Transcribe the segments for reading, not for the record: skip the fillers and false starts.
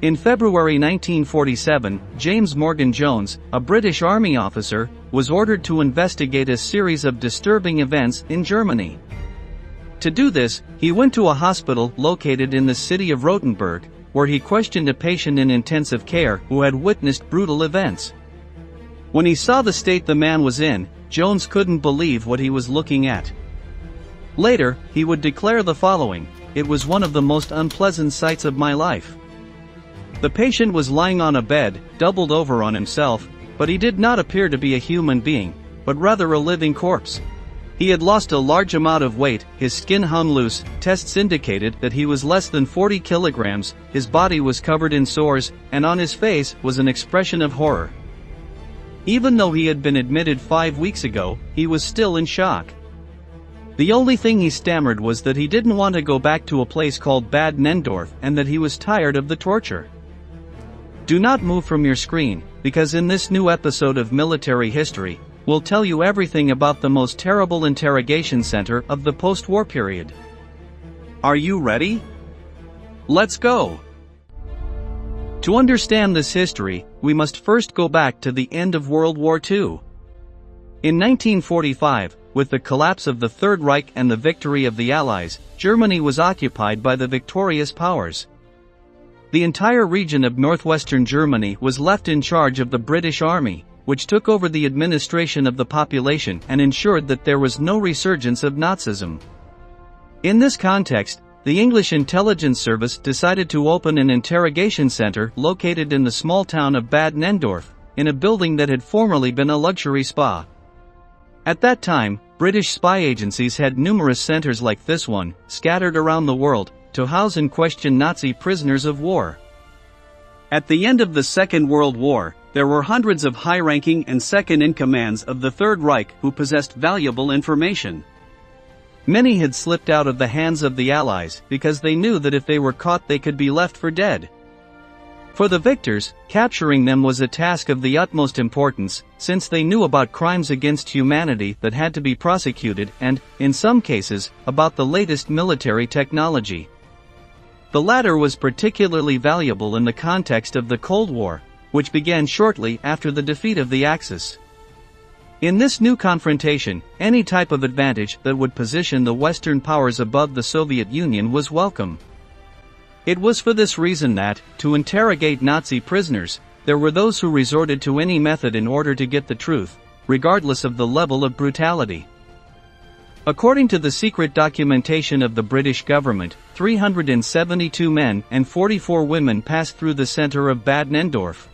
In February 1947, James Morgan Jones, a British Army officer, was ordered to investigate a series of disturbing events in Germany. To do this, he went to a hospital located in the city of Rothenburg, where he questioned a patient in intensive care who had witnessed brutal events. When he saw the state the man was in, Jones couldn't believe what he was looking at. Later, he would declare the following: "It was one of the most unpleasant sights of my life." The patient was lying on a bed, doubled over on himself, but he did not appear to be a human being, but rather a living corpse. He had lost a large amount of weight, his skin hung loose, tests indicated that he was less than 40 kilograms, his body was covered in sores, and on his face was an expression of horror. Even though he had been admitted 5 weeks ago, he was still in shock. The only thing he stammered was that he didn't want to go back to a place called Bad Nendorf and that he was tired of the torture. Do not move from your screen, because in this new episode of Military History, we'll tell you everything about the most terrible interrogation center of the post-war period. Are you ready? Let's go! To understand this history, we must first go back to the end of World War II. In 1945, with the collapse of the Third Reich and the victory of the Allies, Germany was occupied by the victorious powers. The entire region of northwestern Germany was left in charge of the British Army, which took over the administration of the population and ensured that there was no resurgence of Nazism. In this context, the English intelligence service decided to open an interrogation center located in the small town of Bad Nendorf, in a building that had formerly been a luxury spa. At that time, British spy agencies had numerous centers like this one, scattered around the world, to house and question Nazi prisoners of war. At the end of the Second World War, there were hundreds of high-ranking and second-in-commands of the Third Reich who possessed valuable information. Many had slipped out of the hands of the Allies because they knew that if they were caught they could be left for dead. For the victors, capturing them was a task of the utmost importance, since they knew about crimes against humanity that had to be prosecuted and, in some cases, about the latest military technology. The latter was particularly valuable in the context of the Cold War, which began shortly after the defeat of the Axis. In this new confrontation, any type of advantage that would position the Western powers above the Soviet Union was welcome. It was for this reason that, to interrogate Nazi prisoners, there were those who resorted to any method in order to get the truth, regardless of the level of brutality. According to the secret documentation of the British government, 372 men and 44 women passed through the center of Bad Nendorf.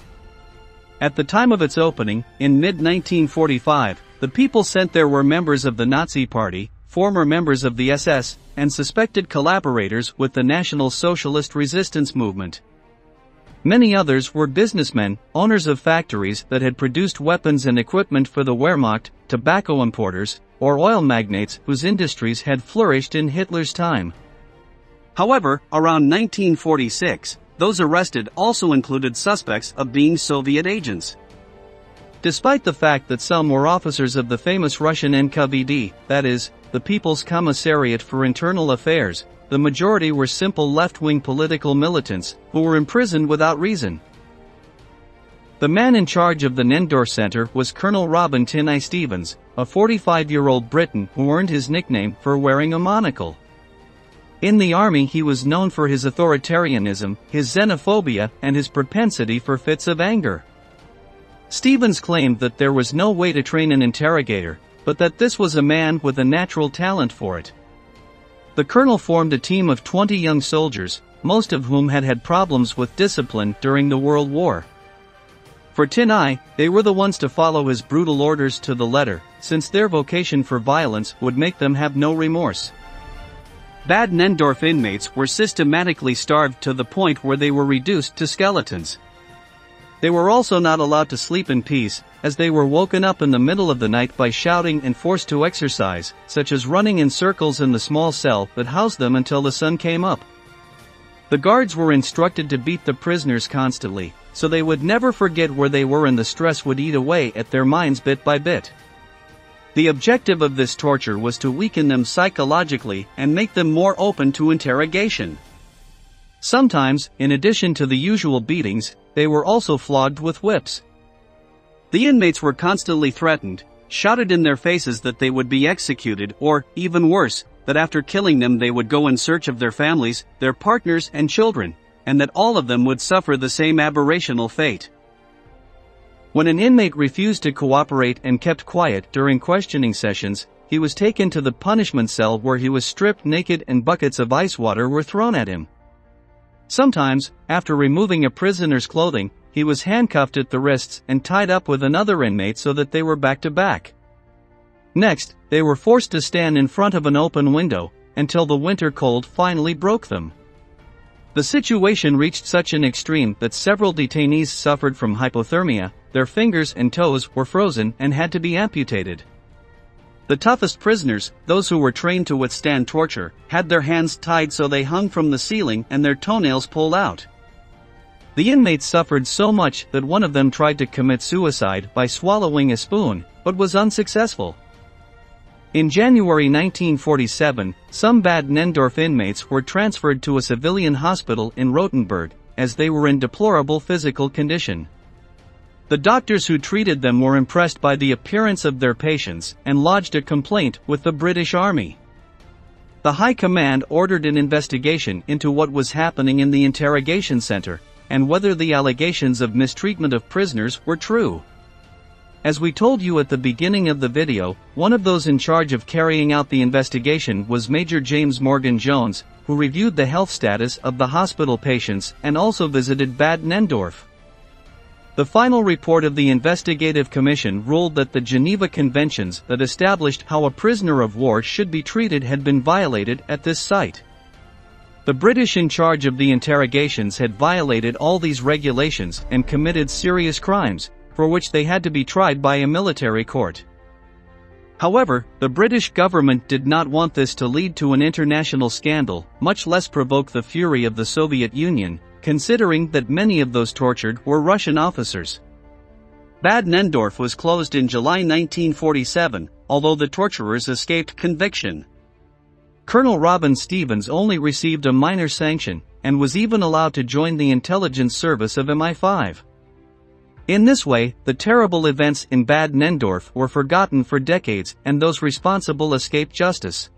At the time of its opening, in mid-1945, the people sent there were members of the Nazi Party, former members of the SS, and suspected collaborators with the National Socialist Resistance Movement. Many others were businessmen, owners of factories that had produced weapons and equipment for the Wehrmacht, tobacco importers, or oil magnates whose industries had flourished in Hitler's time. However, around 1946, those arrested also included suspects of being Soviet agents. Despite the fact that some were officers of the famous Russian NKVD, that is, the People's Commissariat for Internal Affairs, the majority were simple left-wing political militants who were imprisoned without reason. The man in charge of the Nendorf Center was Colonel Robin Tin Eye Stevens, a 45-year-old Briton who earned his nickname for wearing a monocle. In the army he was known for his authoritarianism, his xenophobia, and his propensity for fits of anger. Stevens claimed that there was no way to train an interrogator, but that this was a man with a natural talent for it. The colonel formed a team of 20 young soldiers, most of whom had had problems with discipline during the World War. For Tin Eye, they were the ones to follow his brutal orders to the letter, since their vocation for violence would make them have no remorse. Bad Nendorf inmates were systematically starved to the point where they were reduced to skeletons. They were also not allowed to sleep in peace, as they were woken up in the middle of the night by shouting and forced to exercise, such as running in circles in the small cell that housed them until the sun came up. The guards were instructed to beat the prisoners constantly, so they would never forget where they were and the stress would eat away at their minds bit by bit. The objective of this torture was to weaken them psychologically and make them more open to interrogation. Sometimes, in addition to the usual beatings, they were also flogged with whips. The inmates were constantly threatened, shouted in their faces that they would be executed or, even worse, that after killing them they would go in search of their families, their partners and children, and that all of them would suffer the same aberrational fate. When an inmate refused to cooperate and kept quiet during questioning sessions, he was taken to the punishment cell where he was stripped naked and buckets of ice water were thrown at him. Sometimes, after removing a prisoner's clothing, he was handcuffed at the wrists and tied up with another inmate so that they were back to back. Next, they were forced to stand in front of an open window, until the winter cold finally broke them. The situation reached such an extreme that several detainees suffered from hypothermia, their fingers and toes were frozen and had to be amputated. The toughest prisoners, those who were trained to withstand torture, had their hands tied so they hung from the ceiling and their toenails pulled out. The inmates suffered so much that one of them tried to commit suicide by swallowing a spoon, but was unsuccessful. In January 1947, some Bad Nendorf inmates were transferred to a civilian hospital in Rothenburg, as they were in deplorable physical condition. The doctors who treated them were impressed by the appearance of their patients and lodged a complaint with the British Army. The High Command ordered an investigation into what was happening in the interrogation center, and whether the allegations of mistreatment of prisoners were true. As we told you at the beginning of the video, one of those in charge of carrying out the investigation was Major James Morgan Jones, who reviewed the health status of the hospital patients and also visited Bad Nendorf. The final report of the investigative commission ruled that the Geneva Conventions that established how a prisoner of war should be treated had been violated at this site. The British in charge of the interrogations had violated all these regulations and committed serious crimes, for which they had to be tried by a military court. However, the British government did not want this to lead to an international scandal, much less provoke the fury of the Soviet Union, considering that many of those tortured were Russian officers. Bad Nendorf was closed in July 1947, although the torturers escaped conviction. Colonel Robin Stevens only received a minor sanction, and was even allowed to join the intelligence service of MI5. In this way, the terrible events in Bad Nendorf were forgotten for decades, and those responsible escaped justice.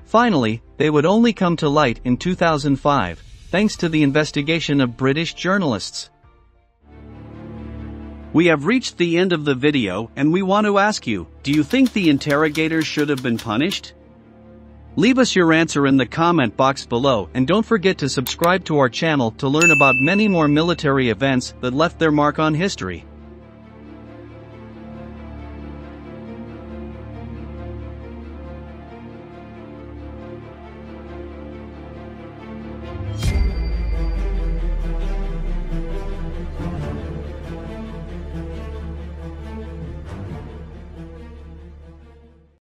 Finally, they would only come to light in 2005, thanks to the investigation of British journalists. We have reached the end of the video and we want to ask you, do you think the interrogators should have been punished? Leave us your answer in the comment box below and don't forget to subscribe to our channel to learn about many more military events that left their mark on history.